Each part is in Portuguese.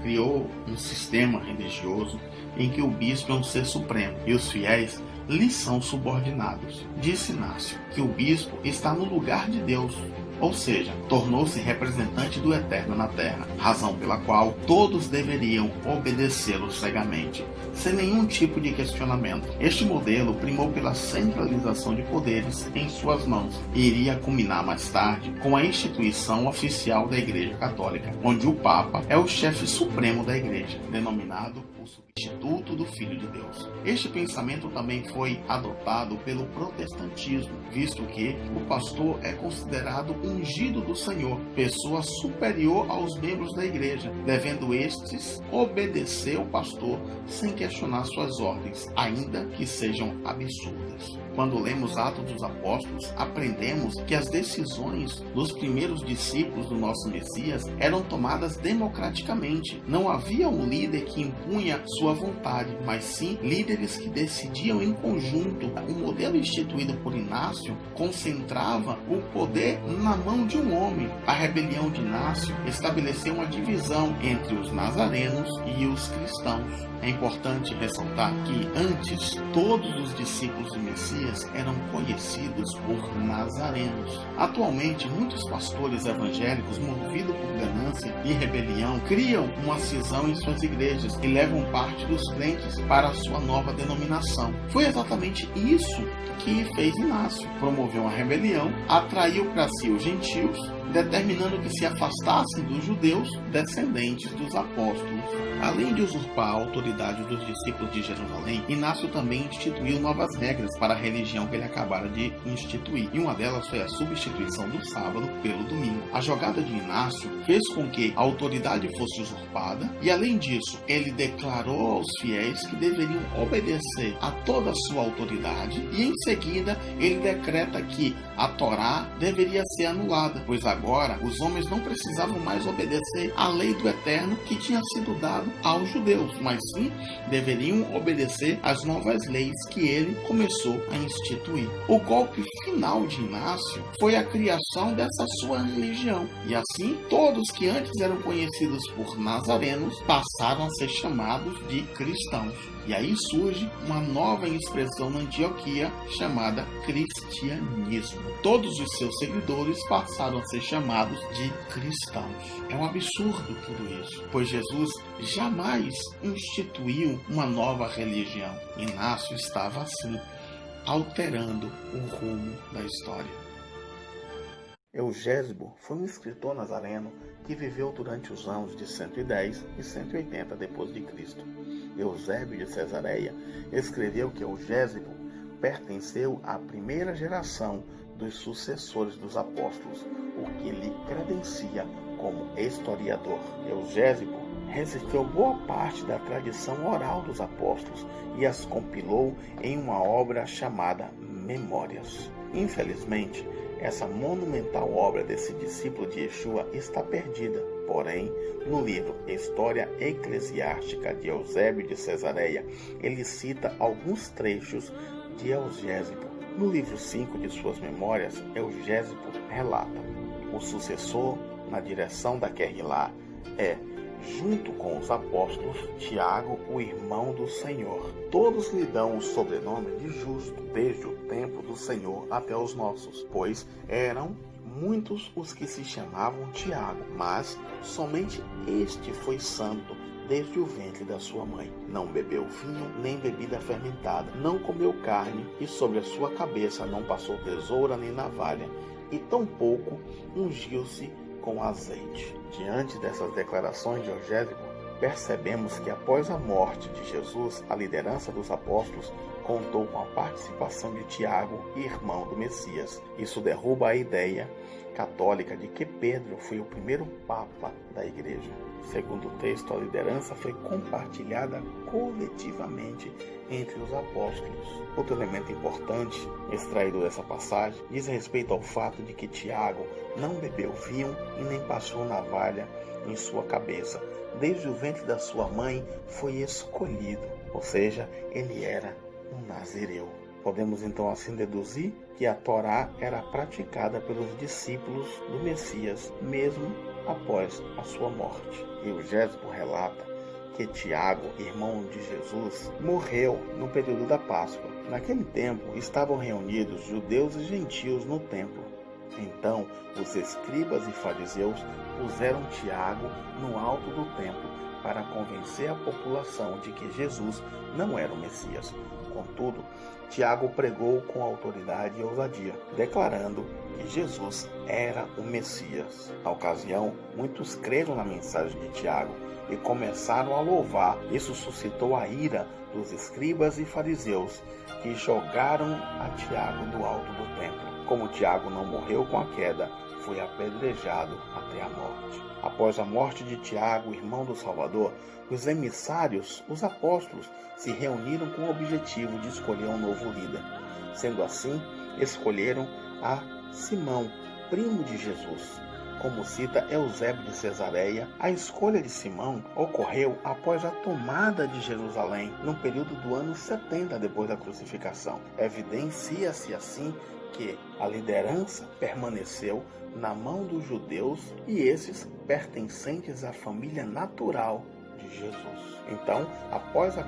criou um sistema religioso em que o bispo é um ser supremo e os fiéis lhe são subordinados. Disse Inácio que o bispo está no lugar de Deus, ou seja, tornou-se representante do Eterno na terra, razão pela qual todos deveriam obedecê-lo cegamente, sem nenhum tipo de questionamento. Este modelo primou pela centralização de poderes em suas mãos e iria culminar mais tarde com a instituição oficial da Igreja Católica, onde o Papa é o chefe supremo da Igreja, denominado o substituto do Filho de Deus. Este pensamento também foi adotado pelo protestantismo, visto que o pastor é considerado ungido do Senhor, pessoa superior aos membros da igreja, devendo estes obedecer ao pastor sem questionar suas ordens, ainda que sejam absurdas. Quando lemos Atos dos Apóstolos, aprendemos que as decisões dos primeiros discípulos do nosso Messias eram tomadas democraticamente. Não havia um líder que impunha sua vontade, mas sim líderes que decidiam em conjunto. O modelo instituído por Inácio concentrava o poder na mão de um homem. A rebelião de Inácio estabeleceu uma divisão entre os nazarenos e os cristãos. É importante ressaltar que antes todos os discípulos do Messias eram conhecidos por nazarenos. Atualmente, muitos pastores evangélicos, movidos por ganância e rebelião, criam uma cisão em suas igrejas e levam parte dos crentes para a sua nova denominação. Foi exatamente isso que fez Inácio. Promoveu uma rebelião, atraiu para si os gentios, determinando que se afastassem dos judeus descendentes dos apóstolos. Além de usurpar a autoridade dos discípulos de Jerusalém, Inácio também instituiu novas regras para a religião que ele acabara de instituir, e uma delas foi a substituição do sábado pelo domingo. A jogada de Inácio fez com que a autoridade fosse usurpada, e além disso, ele declarou aos fiéis que deveriam obedecer a toda a sua autoridade, e em seguida ele decreta que a Torá deveria ser anulada, pois agora os homens não precisavam mais obedecer à lei do Eterno que tinha sido dado aos judeus, mas sim deveriam obedecer às novas leis que ele começou a instituir. O golpe final de Inácio foi a criação dessa sua religião, e assim todos que antes eram conhecidos por nazarenos passaram a ser chamados de cristãos. E aí surge uma nova expressão na Antioquia chamada cristianismo. Todos os seus seguidores passaram a ser chamados de cristãos. É um absurdo tudo isso, pois Jesus jamais instituiu uma nova religião. Inácio estava assim, alterando o rumo da história. Eugésio foi um escritor nazareno que viveu durante os anos de 110 e 180 depois de Cristo. Eusébio de Cesareia escreveu que Eugésio pertenceu à primeira geração dos sucessores dos apóstolos, o que lhe credencia como historiador. Eugésio resistiu boa parte da tradição oral dos apóstolos e as compilou em uma obra chamada Memórias. Infelizmente, essa monumental obra desse discípulo de Yeshua está perdida. Porém, no livro História Eclesiástica de Eusébio de Cesareia, ele cita alguns trechos de Eugésio. No livro 5 de suas memórias, Eugésio relata: o sucessor na direção da Querrilá é, junto com os apóstolos, Tiago, o irmão do Senhor. Todos lhe dão o sobrenome de justo, desde o tempo do Senhor até os nossos, pois eram muitos os que se chamavam Tiago, mas somente este foi santo desde o ventre da sua mãe. Não bebeu vinho, nem bebida fermentada, não comeu carne, e sobre a sua cabeça não passou tesoura nem navalha, e tampouco ungiu-se com azeite. Diante dessas declarações de Eugésio, percebemos que após a morte de Jesus, a liderança dos apóstolos contou com a participação de Tiago, irmão do Messias. Isso derruba a ideia católica de que Pedro foi o primeiro papa da igreja. Segundo o texto, a liderança foi compartilhada coletivamente entre os apóstolos. Outro elemento importante extraído dessa passagem diz respeito ao fato de que Tiago não bebeu vinho e nem passou navalha em sua cabeça. Desde o ventre da sua mãe foi escolhido, ou seja, ele era um nazireu. Podemos então assim deduzir que a Torá era praticada pelos discípulos do Messias, mesmo após a sua morte. Eugésio relata que Tiago, irmão de Jesus, morreu no período da Páscoa. Naquele tempo estavam reunidos judeus e gentios no templo. Então os escribas e fariseus puseram Tiago no alto do templo para convencer a população de que Jesus não era o Messias. Contudo, Tiago pregou com autoridade e ousadia, declarando que Jesus era o Messias. Na ocasião, muitos creram na mensagem de Tiago e começaram a louvar. Isso suscitou a ira dos escribas e fariseus, que jogaram a Tiago do alto do templo. Como Tiago não morreu com a queda, foi apedrejado até a morte. Após a morte de Tiago, irmão do Salvador, os emissários, os apóstolos, se reuniram com o objetivo de escolher um novo líder. Sendo assim, escolheram a Simão, primo de Jesus. Como cita Eusébio de Cesareia, a escolha de Simão ocorreu após a tomada de Jerusalém, no período do ano 70 depois da crucificação. Evidencia-se assim que a liderança permaneceu na mão dos judeus e esses pertencentes à família natural de Jesus. Então, após a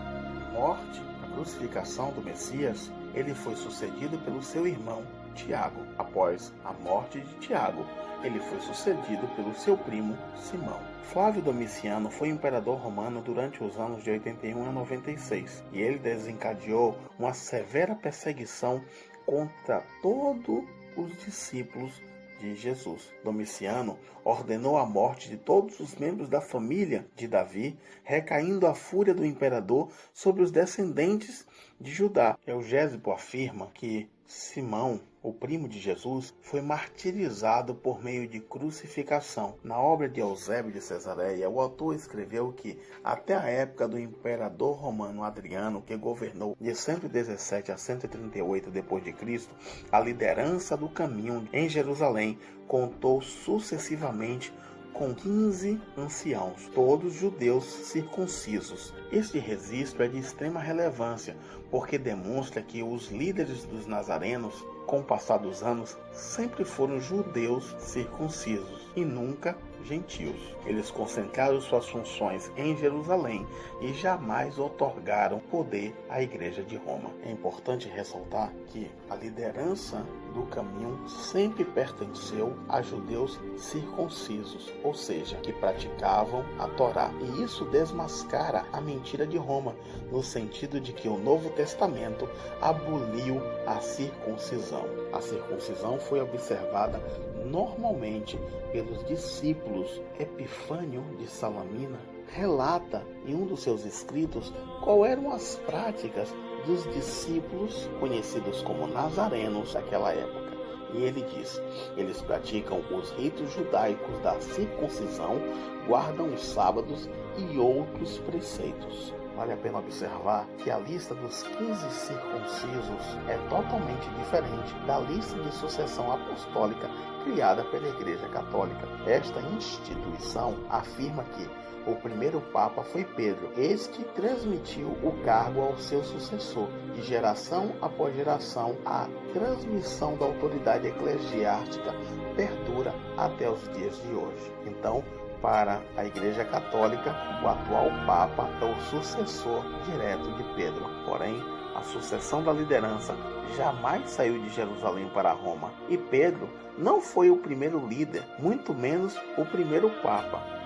morte, a crucificação do Messias, ele foi sucedido pelo seu irmão Tiago. Após a morte de Tiago, ele foi sucedido pelo seu primo Simão. Flávio Domiciano foi imperador romano durante os anos de 81 a 96 e ele desencadeou uma severa perseguição contra todos os discípulos de Jesus. Domiciano ordenou a morte de todos os membros da família de Davi, recaindo a fúria do imperador sobre os descendentes de Judá. Eugésio afirma que Simão, o primo de Jesus, foi martirizado por meio de crucificação. Na obra de Eusébio de Cesareia, o autor escreveu que, até a época do imperador romano Adriano, que governou de 117 a 138 d.C., a liderança do caminho em Jerusalém contou sucessivamente com 15 anciãos, todos judeus circuncisos. Este registro é de extrema relevância, porque demonstra que os líderes dos nazarenos, com o passar dos anos, sempre foram judeus circuncisos e nunca gentios. Eles concentraram suas funções em Jerusalém e jamais otorgaram poder à Igreja de Roma. É importante ressaltar que a liderança do caminho sempre pertenceu a judeus circuncisos, ou seja, que praticavam a Torá. E isso desmascara a mentira de Roma, no sentido de que o Novo Testamento aboliu a circuncisão. A circuncisão foi observada normalmente pelos discípulos. Epifânio de Salamina relata em um dos seus escritos qual eram as práticas dos discípulos conhecidos como nazarenos daquela época. E ele diz: eles praticam os ritos judaicos da circuncisão, guardam os sábados e outros preceitos. Vale a pena observar que a lista dos 15 circuncisos é totalmente diferente da lista de sucessão apostólica criada pela Igreja Católica. Esta instituição afirma que o primeiro Papa foi Pedro. Este transmitiu o cargo ao seu sucessor. De geração após geração, a transmissão da autoridade eclesiástica perdura até os dias de hoje. Então, para a Igreja Católica, o atual Papa é o sucessor direto de Pedro. Porém, a sucessão da liderança jamais saiu de Jerusalém para Roma. E Pedro não foi o primeiro líder, muito menos o primeiro Papa.